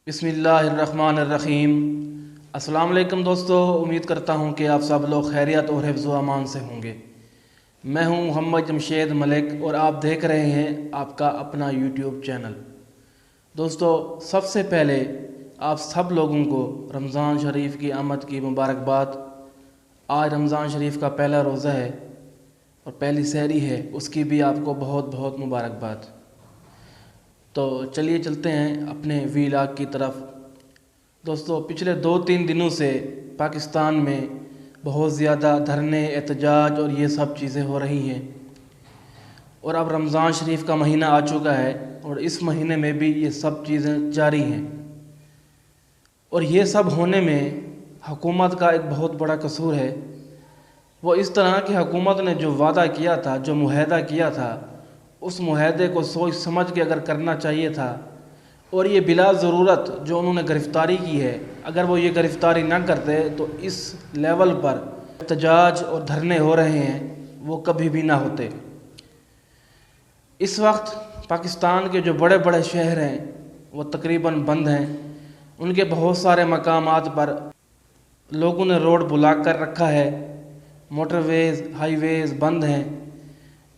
بسم اللہ الرحمن الرحیم۔ السلام علیکم دوستو، امید کرتا ہوں کہ آپ سب لوگ خیریت اور حفظ و امان سے ہوں گے۔ میں ہوں محمد جمشید ملک اور آپ دیکھ رہے ہیں آپ کا اپنا یوٹیوب چینل۔ دوستو، سب سے پہلے آپ سب لوگوں کو رمضان شریف کی آمد کی مبارکباد۔ آج رمضان شریف کا پہلا روزہ ہے اور پہلی سحری ہے، اس کی بھی آپ کو بہت بہت مبارکباد۔ تو چلیے چلتے ہیں اپنے ویلاگ کی طرف۔ دوستو، پچھلے 2-3 دنوں سے پاکستان میں بہت زیادہ دھرنے، احتجاج اور یہ سب چیزیں ہو رہی ہیں، اور اب رمضان شریف کا مہینہ آ چکا ہے اور اس مہینے میں بھی یہ سب چیزیں جاری ہیں، اور یہ سب ہونے میں حکومت کا ایک بہت بڑا قصور ہے۔ وہ اس طرح کہ حکومت نے جو وعدہ کیا تھا، جو معاہدہ کیا تھا، اس معاہدے کو سوچ سمجھ کے اگر کرنا چاہیے تھا، اور یہ بلا ضرورت جو انہوں نے گرفتاری کی ہے، اگر وہ یہ گرفتاری نہ کرتے تو اس لیول پر احتجاج اور دھرنے ہو رہے ہیں وہ کبھی بھی نہ ہوتے۔ اس وقت پاکستان کے جو بڑے بڑے شہر ہیں وہ تقریباً بند ہیں، ان کے بہت سارے مقامات پر لوگوں نے روڈ بلاک کر رکھا ہے، موٹر ویز، ہائی ویز بند ہیں۔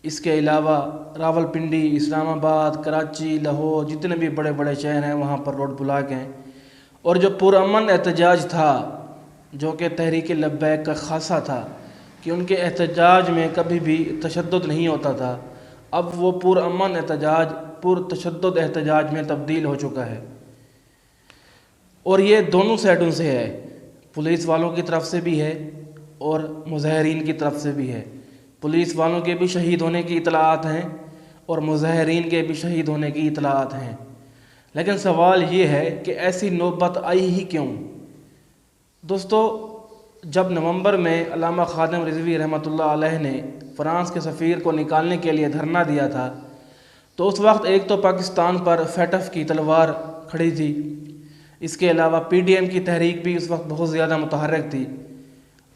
اس کے علاوہ راولپنڈی، اسلام آباد، کراچی، لاہور، جتنے بھی بڑے بڑے شہر ہیں وہاں پر روڈ بلاک ہیں، اور جو پرامن احتجاج تھا، جو کہ تحریک لبیک کا خاصہ تھا کہ ان کے احتجاج میں کبھی بھی تشدد نہیں ہوتا تھا، اب وہ پرامن احتجاج پرتشدد احتجاج میں تبدیل ہو چکا ہے، اور یہ دونوں سائڈوں سے ہے، پولیس والوں کی طرف سے بھی ہے اور مظاہرین کی طرف سے بھی ہے۔ پولیس والوں کے بھی شہید ہونے کی اطلاعات ہیں اور مظاہرین کے بھی شہید ہونے کی اطلاعات ہیں، لیکن سوال یہ ہے کہ ایسی نوبت آئی ہی کیوں؟ دوستو، جب نومبر میں علامہ خادم رضوی رحمۃ اللہ علیہ نے فرانس کے سفیر کو نکالنے کے لیے دھرنا دیا تھا، تو اس وقت ایک تو پاکستان پر فیٹف کی تلوار کھڑی تھی، اس کے علاوہ پی ڈی ایم کی تحریک بھی اس وقت بہت زیادہ متحرک تھی،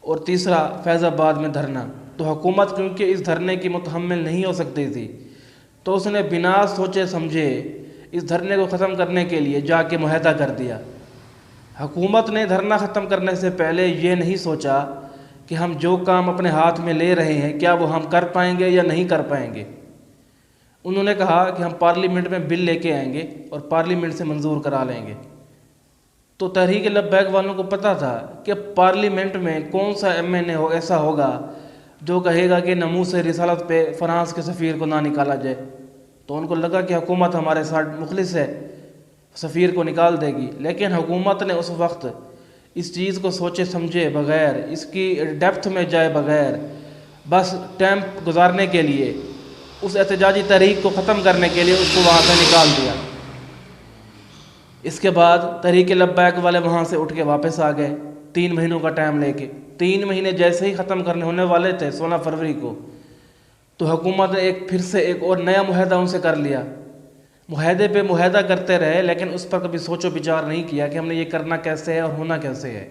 اور تیسرا فیض آباد میں دھرنا۔ تو حکومت کیونکہ اس دھرنے کی متحمل نہیں ہو سکتی تھی، تو اس نے بنا سوچے سمجھے اس دھرنے کو ختم کرنے کے لیے جا کے معاہدہ کر دیا۔ حکومت نے دھرنا ختم کرنے سے پہلے یہ نہیں سوچا کہ ہم جو کام اپنے ہاتھ میں لے رہے ہیں کیا وہ ہم کر پائیں گے یا نہیں کر پائیں گے۔ انہوں نے کہا کہ ہم پارلیمنٹ میں بل لے کے آئیں گے اور پارلیمنٹ سے منظور کرا لیں گے۔ تو تحریک لبیک والوں کو پتہ تھا کہ پارلیمنٹ میں کون سا ایم این اے ایسا ہوگا جو کہے گا کہ ناموس رسالت پہ فرانس کے سفیر کو نہ نکالا جائے، تو ان کو لگا کہ حکومت ہمارے ساتھ مخلص ہے، سفیر کو نکال دے گی۔ لیکن حکومت نے اس وقت اس چیز کو سوچے سمجھے بغیر، اس کی ڈیپتھ میں جائے بغیر، بس ٹائم گزارنے کے لیے، اس احتجاجی تحریک کو ختم کرنے کے لیے اس کو وہاں سے نکال دیا۔ اس کے بعد تحریک لبیک والے وہاں سے اٹھ کے واپس آ گئے 3 مہینوں کا ٹائم لے کے۔ 3 مہینے جیسے ہی ختم کرنے ہونے والے تھے 16 فروری کو، تو حکومت نے پھر سے ایک اور نیا معاہدہ ان سے کر لیا۔ معاہدے پہ معاہدہ کرتے رہے، لیکن اس پر کبھی سوچ و بچار نہیں کیا کہ ہم نے یہ کرنا کیسے ہے اور ہونا کیسے ہے۔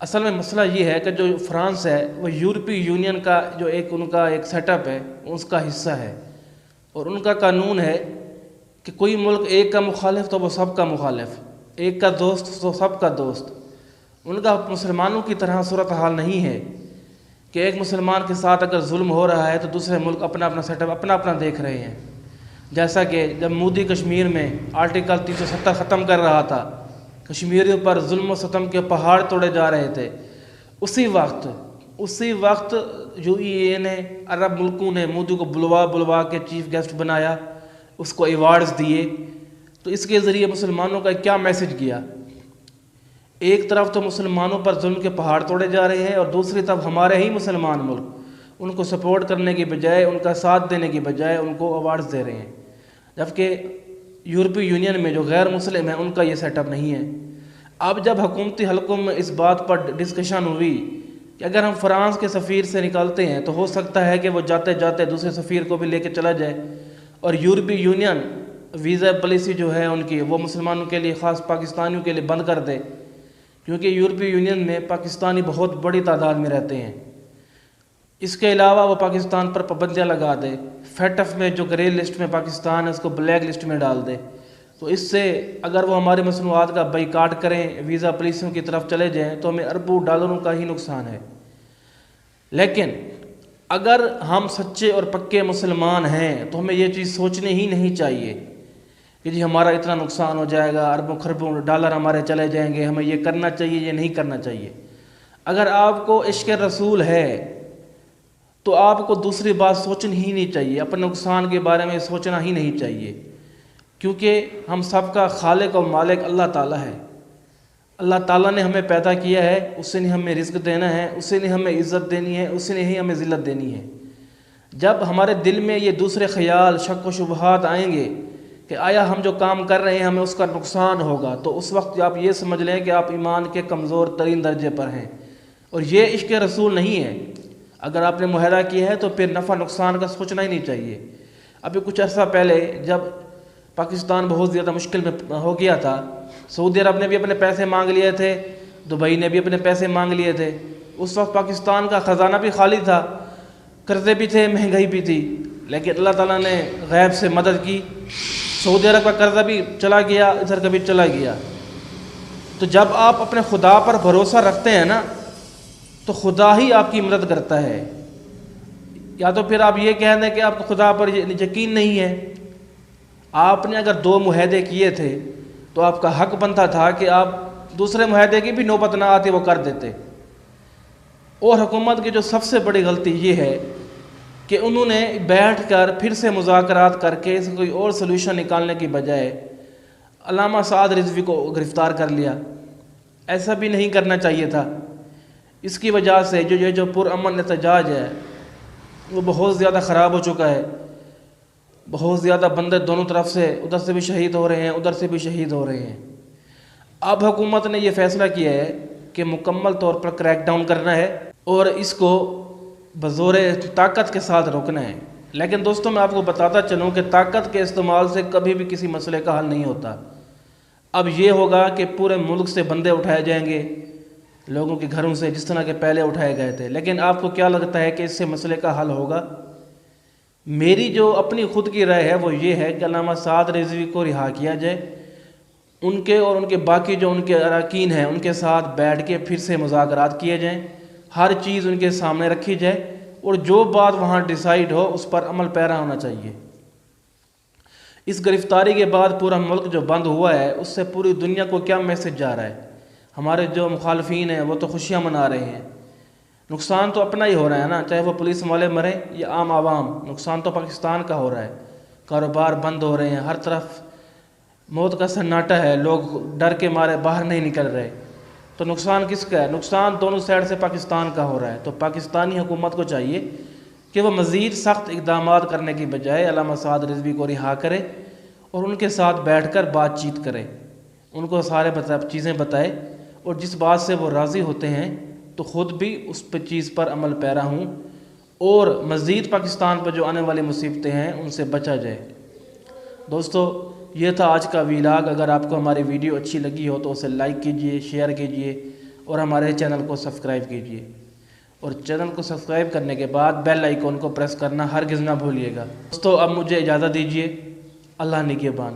اصل میں مسئلہ یہ ہے کہ جو فرانس ہے وہ یورپی یونین کا جو ان کا ایک سیٹ اپ ہے، اس کا حصہ ہے، اور ان کا قانون ہے کہ کوئی ملک ایک کا مخالف تو وہ سب کا مخالف، ایک کا دوست تو سب کا دوست۔ ان کا مسلمانوں کی طرح صورتحال نہیں ہے کہ ایک مسلمان کے ساتھ اگر ظلم ہو رہا ہے تو دوسرے ملک اپنا اپنا سیٹ اپ اپنا دیکھ رہے ہیں۔ جیسا کہ جب مودی کشمیر میں آرٹیکل 370 ختم کر رہا تھا، کشمیریوں پر ظلم و ستم کے پہاڑ توڑے جا رہے تھے، اسی وقت یو ای اے نے، عرب ملکوں نے مودی کو بلوا کے چیف گیسٹ بنایا، اس کو ایوارڈز دیے۔ تو اس کے ذریعے مسلمانوں کا کیا میسج گیا؟ ایک طرف تو مسلمانوں پر ظلم کے پہاڑ توڑے جا رہے ہیں، اور دوسری طرف ہمارے ہی مسلمان ملک ان کو سپورٹ کرنے کی بجائے، ان کا ساتھ دینے کی بجائے ان کو ایوارڈز دے رہے ہیں، جبکہ یورپی یونین میں جو غیر مسلم ہیں ان کا یہ سیٹ اپ نہیں ہے۔ اب جب حکومتی حلقوں میں اس بات پر ڈسکشن ہوئی کہ اگر ہم فرانس کے سفیر سے نکالتے ہیں تو ہو سکتا ہے کہ وہ جاتے جاتے دوسرے سفیر کو بھی لے کے چلا جائے، اور یورپی یونین ویزا پالیسی جو ہے ان کی وہ مسلمانوں کے لیے، خاص پاکستانیوں کے لیے بند کر دے، کیونکہ یورپی یونین میں پاکستانی بہت بڑی تعداد میں رہتے ہیں۔ اس کے علاوہ وہ پاکستان پر پابندیاں لگا دے، فیٹف میں جو گرے لسٹ میں پاکستان ہے اس کو بلیک لسٹ میں ڈال دے، تو اس سے اگر وہ ہماری مصنوعات کا بائیکاٹ کریں، ویزا پالیسیوں کی طرف چلے جائیں، تو ہمیں اربوں ڈالروں کا ہی نقصان ہے۔ لیکن اگر ہم سچے اور پکے مسلمان ہیں تو ہمیں یہ چیز سوچنی ہی نہیں چاہیے کہ جی ہمارا اتنا نقصان ہو جائے گا، اربوں خربوں ڈالر ہمارے چلے جائیں گے، ہمیں یہ کرنا چاہیے، یہ نہیں کرنا چاہیے۔ اگر آپ کو عشق رسول ہے تو آپ کو دوسری بات سوچنی ہی نہیں چاہیے، اپنے نقصان کے بارے میں سوچنا ہی نہیں چاہیے، کیونکہ ہم سب کا خالق اور مالک اللہ تعالیٰ ہے۔ اللہ تعالیٰ نے ہمیں پیدا کیا ہے، اسی نے ہمیں رزق دینا ہے، اسی نے ہمیں عزت دینی ہے، اسی نے ہی ہمیں ذلت دینی ہے۔ جب ہمارے دل میں یہ دوسرے خیال، شک و شبہات آئیں گے کہ آیا ہم جو کام کر رہے ہیں ہمیں اس کا نقصان ہوگا، تو اس وقت آپ یہ سمجھ لیں کہ آپ ایمان کے کمزور ترین درجے پر ہیں، اور یہ عشق رسول نہیں ہے۔ اگر آپ نے معاہدہ کیا ہے تو پھر نفع نقصان کا سوچنا ہی نہیں چاہیے۔ ابھی کچھ عرصہ پہلے جب پاکستان بہت زیادہ مشکل میں ہو گیا تھا، سعودی عرب نے بھی اپنے پیسے مانگ لیے تھے، دبئی نے بھی اپنے پیسے مانگ لیے تھے، اس وقت پاکستان کا خزانہ بھی خالی تھا، قرضے بھی تھے، مہنگائی بھی تھی، لیکن اللہ تعالیٰ نے غیب سے مدد کی، سعودی عرب کا قرضہ بھی چلا گیا، ادھر کا بھی چلا گیا۔ تو جب آپ اپنے خدا پر بھروسہ رکھتے ہیں نا تو خدا ہی آپ کی مدد کرتا ہے۔ یا تو پھر آپ یہ کہہ دیں کہ آپ کو خدا پر یقین نہیں ہے۔ آپ نے اگر 2 معاہدے کیے تھے تو آپ کا حق بنتا تھا کہ آپ دوسرے معاہدے کی بھی نوبت نہ آتی وہ کر دیتے۔ اور حکومت کی جو سب سے بڑی غلطی یہ ہے کہ انہوں نے بیٹھ کر پھر سے مذاکرات کر کے اس کوئی اور سلوشن نکالنے کی بجائے علامہ سعد رضوی کو گرفتار کر لیا۔ ایسا بھی نہیں کرنا چاہیے تھا۔ اس کی وجہ سے یہ جو پرامن احتجاج ہے وہ بہت زیادہ خراب ہو چکا ہے۔ بہت زیادہ بندے دونوں طرف سے، ادھر سے بھی شہید ہو رہے ہیں، ادھر سے بھی شہید ہو رہے ہیں۔ اب حکومت نے یہ فیصلہ کیا ہے کہ مکمل طور پر کریک ڈاؤن کرنا ہے اور اس کو بزور طاقت کے ساتھ روکنا ہے۔ لیکن دوستوں میں آپ کو بتاتا چلوں کہ طاقت کے استعمال سے کبھی بھی کسی مسئلے کا حل نہیں ہوتا۔ اب یہ ہوگا کہ پورے ملک سے بندے اٹھائے جائیں گے لوگوں کے گھروں سے، جس طرح کے پہلے اٹھائے گئے تھے۔ لیکن آپ کو کیا لگتا ہے کہ اس سے مسئلے کا حل ہوگا؟ میری جو اپنی خود کی رائے ہے وہ یہ ہے کہ علامہ سعد رضوی کو رہا کیا جائے، ان کے اور ان کے باقی جو ان کے اراکین ہیں ان کے ساتھ بیٹھ کے پھر سے مذاکرات کیے جائیں، ہر چیز ان کے سامنے رکھی جائے اور جو بات وہاں ڈیسائیڈ ہو اس پر عمل پیرا ہونا چاہیے۔ اس گرفتاری کے بعد پورا ملک جو بند ہوا ہے اس سے پوری دنیا کو کیا میسج جا رہا ہے؟ ہمارے جو مخالفین ہیں وہ تو خوشیاں منا رہے ہیں، نقصان تو اپنا ہی ہو رہا ہے نا، چاہے وہ پولیس والے مریں یا عام عوام، نقصان تو پاکستان کا ہو رہا ہے۔ کاروبار بند ہو رہے ہیں، ہر طرف موت کا سناٹا ہے، لوگ ڈر کے مارے باہر نہیں نکل رہے، تو نقصان کس کا ہے؟ نقصان دونوں سائڈ سے پاکستان کا ہو رہا ہے۔ تو پاکستانی حکومت کو چاہیے کہ وہ مزید سخت اقدامات کرنے کی بجائے علامہ سعد رضوی کو رہا کرے اور ان کے ساتھ بیٹھ کر بات چیت کرے، ان کو سارے چیزیں بتائے، اور جس بات سے وہ راضی ہوتے ہیں تو خود بھی اس چیز پر عمل پیرا ہوں اور مزید پاکستان پر جو آنے والی مصیبتیں ہیں ان سے بچا جائے۔ دوستو یہ تھا آج کا ویلاگ۔ اگر آپ کو ہماری ویڈیو اچھی لگی ہو تو اسے لائک کیجئے، شیئر کیجئے اور ہمارے چینل کو سبسکرائب کیجئے، اور چینل کو سبسکرائب کرنے کے بعد بیل آئیکن کو پریس کرنا ہرگز نہ بھولیے گا۔ دوستو اب مجھے اجازت دیجئے، اللہ نگہبان۔